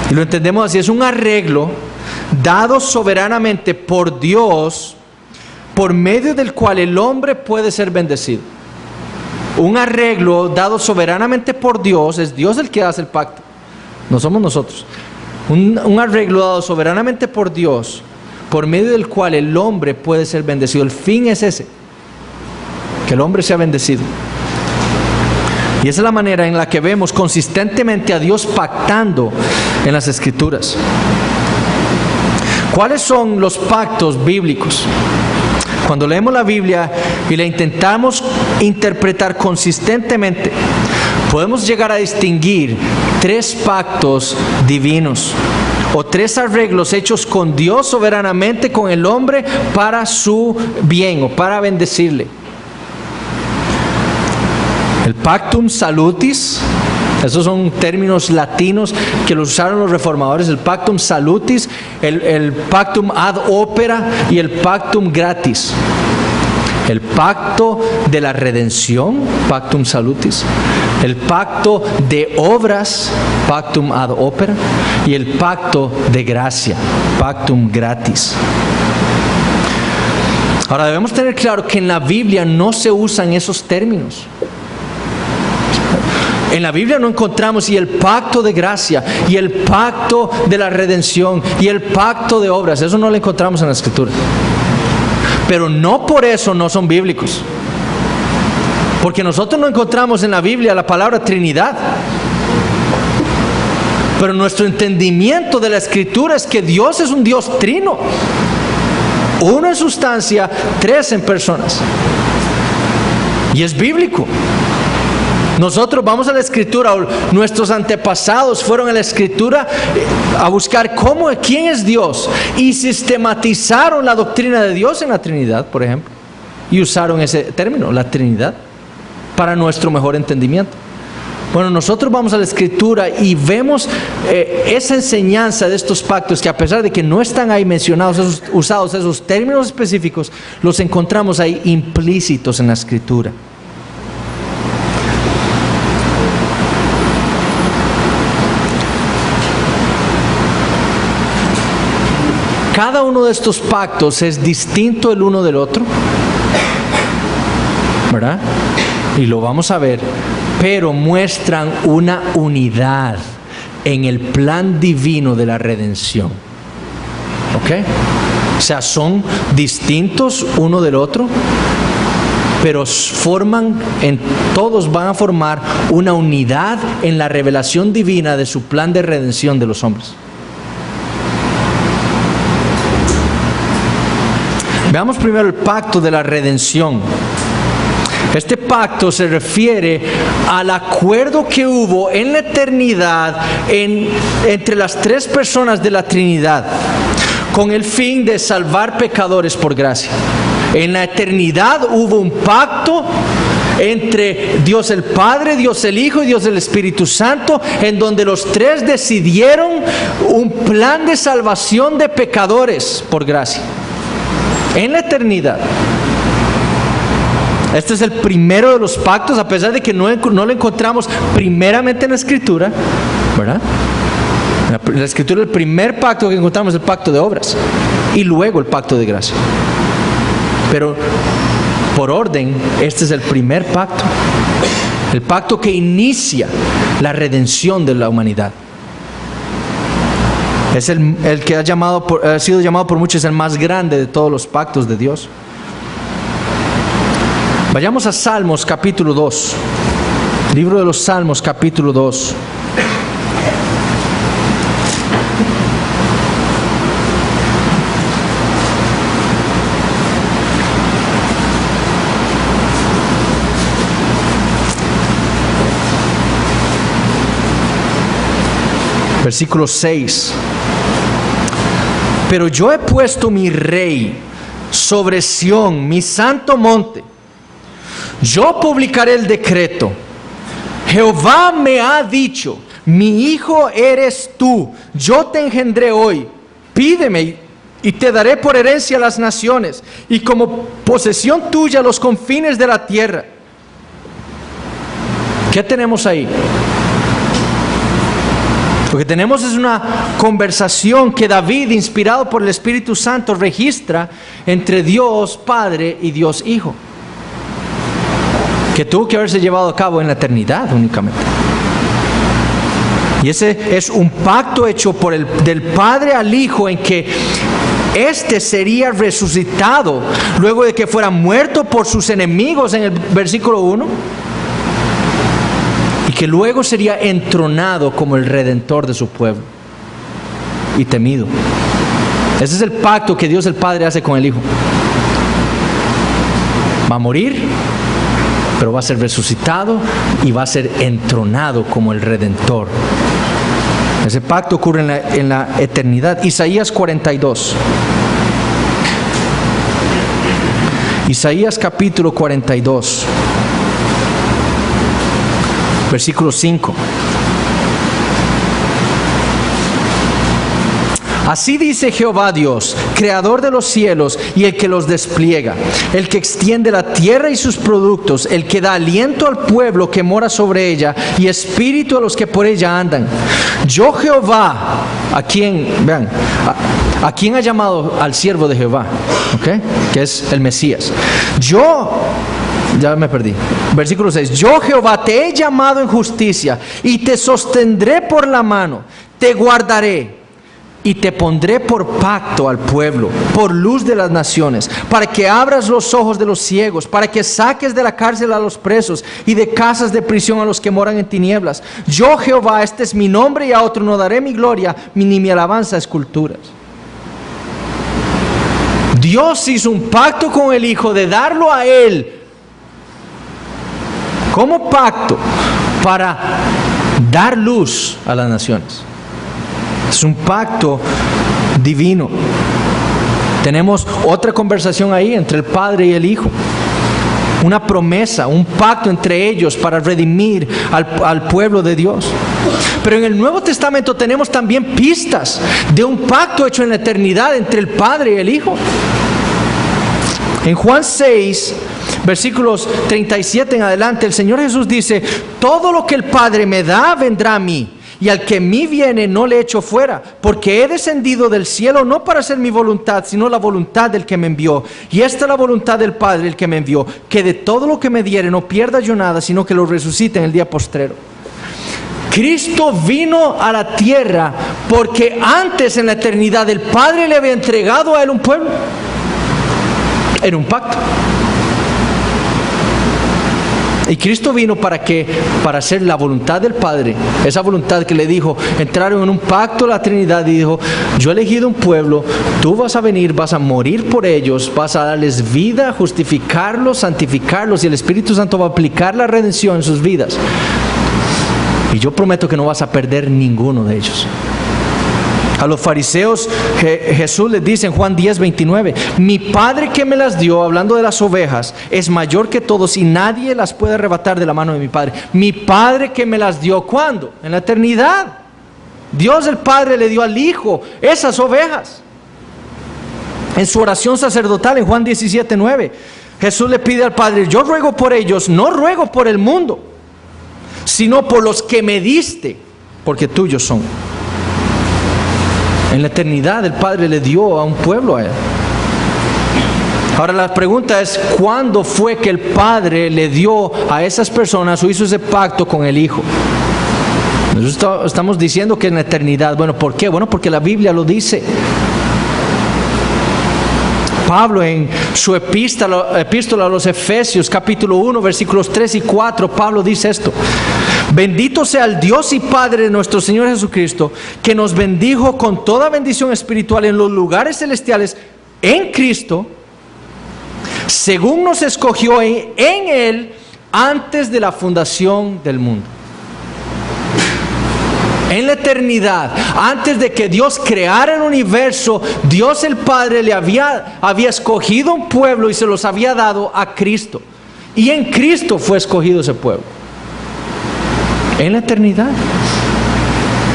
Y lo entendemos así: es un arreglo dado soberanamente por Dios, por medio del cual el hombre puede ser bendecido. Un arreglo dado soberanamente por Dios, es Dios el que hace el pacto, no somos nosotros. Un arreglo dado soberanamente por Dios, por medio del cual el hombre puede ser bendecido. El fin es ese, que el hombre sea bendecido. Y esa es la manera en la que vemos consistentemente a Dios pactando en las Escrituras. ¿Cuáles son los pactos bíblicos? Cuando leemos la Biblia y la intentamos interpretar consistentemente, podemos llegar a distinguir 3 pactos divinos, o 3 arreglos hechos con Dios soberanamente con el hombre para su bien o para bendecirle. El pactum salutis, esos son términos latinos que los usaron los reformadores: el pactum salutis, el pactum ad opera y el pactum gratis. El pacto de la redención, pactum salutis; el pacto de obras, pactum ad opera; y el pacto de gracia, pactum gratis. Ahora, debemos tener claro que en la Biblia no se usan esos términos. En la Biblia no encontramos y el pacto de gracia, y el pacto de la redención, y el pacto de obras. Eso no lo encontramos en la Escritura. Pero no por eso no son bíblicos. Porque nosotros no encontramos en la Biblia la palabra Trinidad. Pero nuestro entendimiento de la Escritura es que Dios es un Dios trino: 1 en sustancia, 3 en personas. Y es bíblico. Nosotros vamos a la Escritura, nuestros antepasados fueron a la Escritura a buscar quién es Dios, y sistematizaron la doctrina de Dios en la Trinidad, por ejemplo, y usaron ese término, la Trinidad, para nuestro mejor entendimiento. Bueno, nosotros vamos a la Escritura y vemos esa enseñanza de estos pactos, que a pesar de que no están ahí mencionados, usados esos términos específicos, los encontramos ahí implícitos en la Escritura. cada uno de estos pactos es distinto el uno del otro, ¿verdad? Y lo vamos a ver, pero muestran una unidad en el plan divino de la redención. ¿Ok? O sea, son distintos uno del otro, pero todos van a formar una unidad en la revelación divina de su plan de redención de los hombres. Veamos primero el pacto de la redención. Este pacto se refiere al acuerdo que hubo en la eternidad entre las tres personas de la Trinidad, con el fin de salvar pecadores por gracia. En la eternidad hubo un pacto entre Dios el Padre, Dios el Hijo y Dios el Espíritu Santo, en donde los tres decidieron un plan de salvación de pecadores por gracia. En la eternidad. Este es el primero de los pactos, a pesar de que no lo encontramos primeramente en la Escritura, ¿verdad? En la Escritura el primer pacto que encontramos es el pacto de obras y luego el pacto de gracia. Pero por orden, este es el primer pacto, el pacto que inicia la redención de la humanidad. Es el que ha sido llamado por muchos el más grande de todos los pactos de Dios. Vayamos a Salmos capítulo 2, libro de los Salmos capítulo 2. Versículo 6. Pero yo he puesto mi rey sobre Sión, mi santo monte. Yo publicaré el decreto. Jehová me ha dicho: mi hijo eres tú, yo te engendré hoy. Pídeme y te daré por herencia las naciones, y como posesión tuya los confines de la tierra. ¿Qué tenemos ahí? Lo que tenemos es una conversación que David, inspirado por el Espíritu Santo, registra entre Dios Padre y Dios Hijo, que tuvo que haberse llevado a cabo en la eternidad únicamente. Y ese es un pacto hecho del Padre al Hijo, en que éste sería resucitado luego de que fuera muerto por sus enemigos en el versículo 1, y que luego sería entronado como el Redentor de su pueblo y temido. Ese es el pacto que Dios el Padre hace con el Hijo. Va a morir, pero va a ser resucitado y va a ser entronado como el Redentor. Ese pacto ocurre en la eternidad. Isaías 42. Isaías capítulo 42. Versículo 5. Así dice Jehová Dios, creador de los cielos y el que los despliega, el que extiende la tierra y sus productos, el que da aliento al pueblo que mora sobre ella y espíritu a los que por ella andan. Yo Jehová, ¿a quién ha llamado al siervo de Jehová? ¿Okay? Que es el Mesías. Ya me perdí. Versículo 6. Yo Jehová te he llamado en justicia y te sostendré por la mano, te guardaré y te pondré por pacto al pueblo, por luz de las naciones, para que abras los ojos de los ciegos, para que saques de la cárcel a los presos y de casas de prisión a los que moran en tinieblas. Yo Jehová, este es mi nombre, y a otro no daré mi gloria, ni mi alabanza a esculturas. Dios hizo un pacto con el Hijo de darlo a Él como pacto para dar luz a las naciones. Es un pacto divino. Tenemos otra conversación ahí entre el Padre y el Hijo. Una promesa, un pacto entre ellos para redimir al pueblo de Dios. Pero en el Nuevo Testamento tenemos también pistas de un pacto hecho en la eternidad entre el Padre y el Hijo. En Juan 6, versículos 37 en adelante, el Señor Jesús dice: todo lo que el Padre me da vendrá a mí, y al que en mí viene no le echo fuera, porque he descendido del cielo no para hacer mi voluntad, sino la voluntad del que me envió. Y esta es la voluntad del Padre, el que me envió, que de todo lo que me diere no pierda yo nada, sino que lo resucite en el día postrero. Cristo vino a la tierra porque antes, en la eternidad, el Padre le había entregado a él un pueblo. Era un pacto. Y Cristo vino para hacer la voluntad del Padre, esa voluntad que le dijo, entraron en un pacto la Trinidad y dijo, yo he elegido un pueblo, tú vas a venir, vas a morir por ellos, vas a darles vida, justificarlos, santificarlos, y el Espíritu Santo va a aplicar la redención en sus vidas. Y yo prometo que no vas a perder ninguno de ellos. A los fariseos Jesús les dice en Juan 10:29, mi Padre que me las dio, hablando de las ovejas, es mayor que todos y nadie las puede arrebatar de la mano de mi Padre. Mi Padre que me las dio, ¿cuándo? En la eternidad. Dios el Padre le dio al Hijo esas ovejas. En su oración sacerdotal en Juan 17:9, Jesús le pide al Padre, yo ruego por ellos, no ruego por el mundo, sino por los que me diste, porque tuyos son. En la eternidad el Padre le dio a un pueblo a él. Ahora la pregunta es, ¿cuándo fue que el Padre le dio a esas personas o hizo ese pacto con el Hijo? Nosotros estamos diciendo que en la eternidad. Bueno, ¿por qué? Bueno, porque la Biblia lo dice. Pablo en su epístola a los Efesios, capítulo 1, versículos 3 y 4, Pablo dice esto: bendito sea el Dios y Padre de nuestro Señor Jesucristo, que nos bendijo con toda bendición espiritual en los lugares celestiales en Cristo, según nos escogió en Él antes de la fundación del mundo. En la eternidad, antes de que Dios creara el universo, Dios el Padre le había escogido un pueblo y se los había dado a Cristo. Y en Cristo fue escogido ese pueblo. En la eternidad.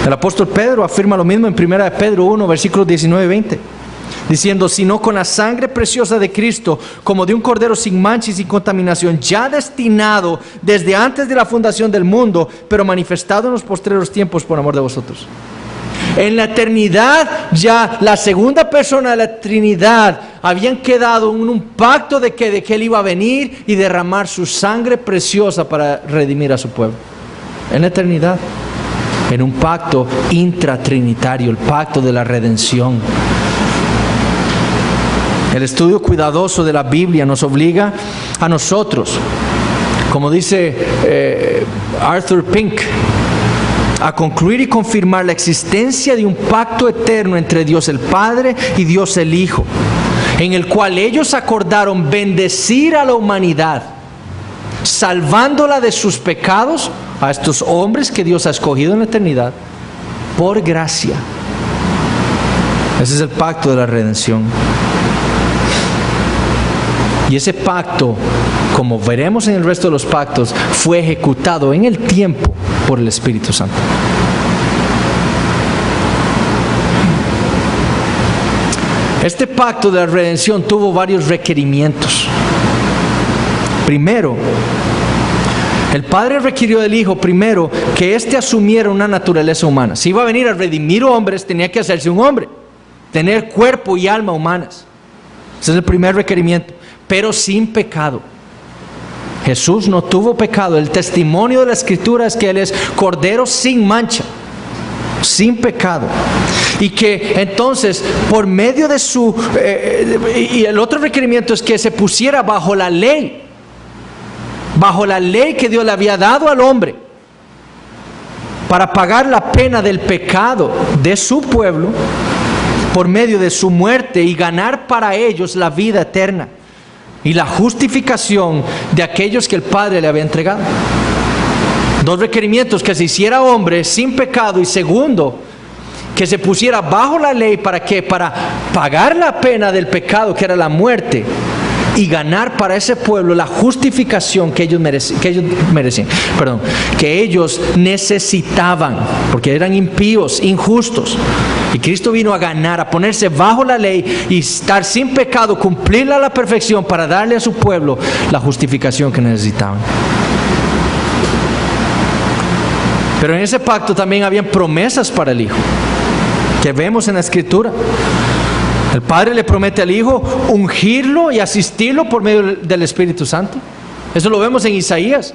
El apóstol Pedro afirma lo mismo en 1 Pedro 1, versículos 19 y 20. Diciendo, sino con la sangre preciosa de Cristo, como de un cordero sin mancha y sin contaminación, ya destinado desde antes de la fundación del mundo, pero manifestado en los postreros tiempos por amor de vosotros. En la eternidad, ya la segunda persona de la Trinidad habían quedado en un pacto de que Él iba a venir y derramar su sangre preciosa para redimir a su pueblo. En la eternidad, en un pacto intratrinitario, el pacto de la redención. El estudio cuidadoso de la Biblia nos obliga a nosotros, como dice Arthur Pink, a concluir y confirmar la existencia de un pacto eterno entre Dios el Padre y Dios el Hijo, en el cual ellos acordaron bendecir a la humanidad, salvándola de sus pecados, a estos hombres que Dios ha escogido en la eternidad, por gracia. Ese es el pacto de la redención. Y ese pacto, como veremos en el resto de los pactos, fue ejecutado en el tiempo por el Espíritu Santo. Este pacto de la redención tuvo varios requerimientos. Primero, el Padre requirió del Hijo, primero, que éste asumiera una naturaleza humana. Si iba a venir a redimir hombres, tenía que hacerse un hombre, tener cuerpo y alma humanas. Ese es el primer requerimiento. Pero sin pecado. Jesús no tuvo pecado. El testimonio de la Escritura es que Él es cordero sin mancha, sin pecado. Y que entonces, por medio de su... y el otro requerimiento es que se pusiera bajo la ley que Dios le había dado al hombre, para pagar la pena del pecado de su pueblo, por medio de su muerte, y ganar para ellos la vida eterna y la justificación de aquellos que el Padre le había entregado. Dos requerimientos: que se hiciera hombre sin pecado, y segundo, que se pusiera bajo la ley. ¿Para qué? Para pagar la pena del pecado, que era la muerte, y ganar para ese pueblo la justificación que ellos necesitaban, porque eran impíos, injustos. Y Cristo vino a ganar, a ponerse bajo la ley y estar sin pecado, cumplirla a la perfección, para darle a su pueblo la justificación que necesitaban. Pero en ese pacto también habían promesas para el Hijo, que vemos en la Escritura. El Padre le promete al Hijo ungirlo y asistirlo por medio del Espíritu Santo. Eso lo vemos en Isaías.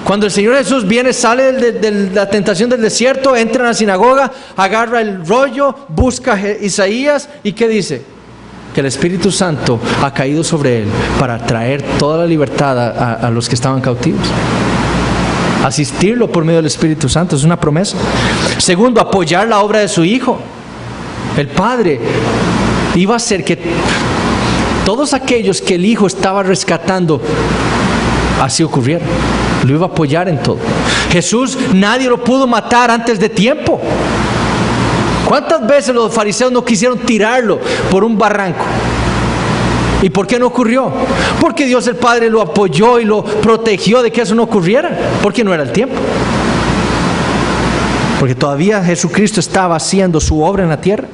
Cuando el Señor Jesús viene, sale de la tentación del desierto, entra en la sinagoga, agarra el rollo, busca a Isaías, ¿y qué dice? Que el Espíritu Santo ha caído sobre él para traer toda la libertad a los que estaban cautivos. Asistirlo por medio del Espíritu Santo es una promesa. Segundo, apoyar la obra de su Hijo. El Padre iba a hacer que todos aquellos que el Hijo estaba rescatando, así ocurriera. Lo iba a apoyar en todo. Jesús, nadie lo pudo matar antes de tiempo. ¿Cuántas veces los fariseos no quisieron tirarlo por un barranco? ¿Y por qué no ocurrió? Porque Dios el Padre lo apoyó y lo protegió de que eso no ocurriera. Porque no era el tiempo. Porque todavía Jesucristo estaba haciendo su obra en la tierra.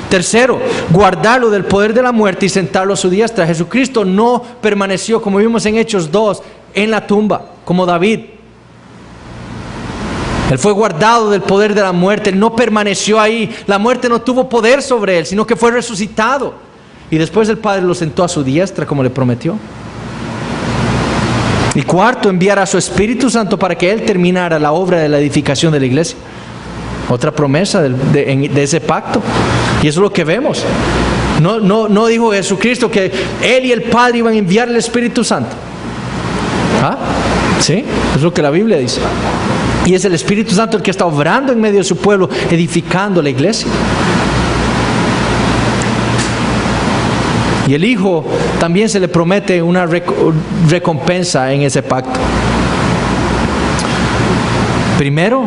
Tercero, guardarlo del poder de la muerte y sentarlo a su diestra. Jesucristo no permaneció, como vimos en Hechos 2, en la tumba, como David. Él fue guardado del poder de la muerte. Él no permaneció ahí. La muerte no tuvo poder sobre él, sino que fue resucitado. Y después el Padre lo sentó a su diestra, como le prometió. Y cuarto, enviar a su Espíritu Santo para que Él terminara la obra de la edificación de la iglesia. Otra promesa de ese pacto. Y eso es lo que vemos. No dijo Jesucristo que Él y el Padre iban a enviar el Espíritu Santo. ¿Ah? ¿Sí? Es lo que la Biblia dice. Y es el Espíritu Santo el que está obrando en medio de su pueblo, edificando la iglesia. Y el Hijo también se le promete una recompensa en ese pacto. Primero,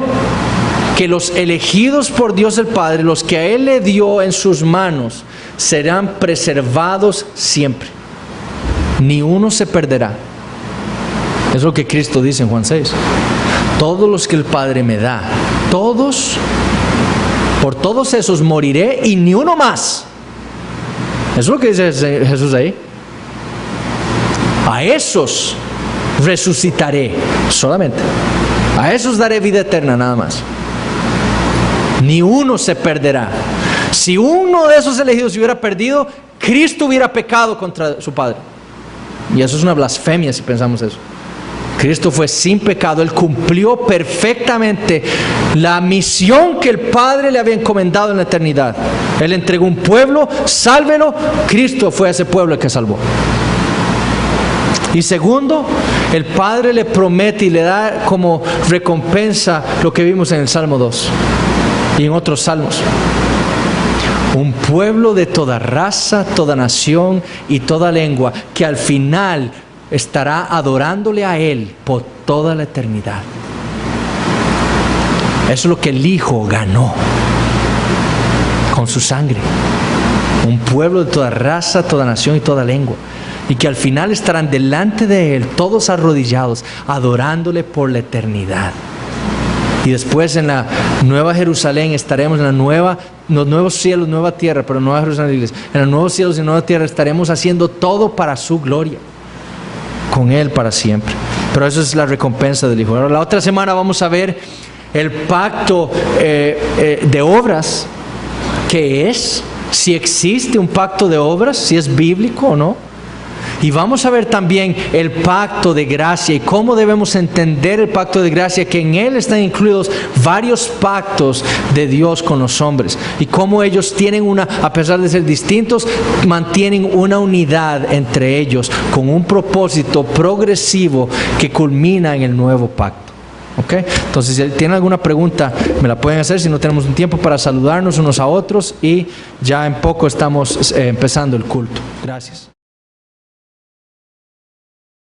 que los elegidos por Dios el Padre, los que a Él le dio en sus manos, serán preservados siempre. Ni uno se perderá. Es lo que Cristo dice en Juan 6. Todos los que el Padre me da, por todos esos moriré y ni uno más. Eso es lo que dice Jesús ahí. A esos resucitaré solamente. A esos daré vida eterna nada más. Ni uno se perderá. Si uno de esos elegidos se hubiera perdido, Cristo hubiera pecado contra su Padre. Y eso es una blasfemia si pensamos eso. Cristo fue sin pecado. Él cumplió perfectamente la misión que el Padre le había encomendado en la eternidad. Él entregó un pueblo, sálvelo. Cristo fue a ese pueblo el que salvó. Y segundo, el Padre le promete y le da como recompensa lo que vimos en el Salmo 2 y en otros salmos. Un pueblo de toda raza, toda nación y toda lengua, que al final estará adorándole a Él por toda la eternidad. Eso es lo que el Hijo ganó con su sangre. Un pueblo de toda raza, toda nación y toda lengua. Y que al final estarán delante de Él, todos arrodillados, adorándole por la eternidad. Y después en la Nueva Jerusalén estaremos en los nuevos cielos, nueva tierra, pero Nueva Jerusalén, iglesia. En los nuevos cielos y nueva tierra estaremos haciendo todo para su gloria. Con Él para siempre. Pero eso es la recompensa del Hijo. Ahora, la otra semana vamos a ver el pacto de obras. ¿Qué es? Si existe un pacto de obras, si es bíblico o no. Y vamos a ver también el pacto de gracia y cómo debemos entender el pacto de gracia, que en él están incluidos varios pactos de Dios con los hombres y cómo ellos tienen a pesar de ser distintos, mantienen una unidad entre ellos con un propósito progresivo que culmina en el nuevo pacto. ¿Ok? Entonces, si tienen alguna pregunta, me la pueden hacer. Si no, tenemos un tiempo para saludarnos unos a otros y ya en poco estamos empezando el culto. Gracias.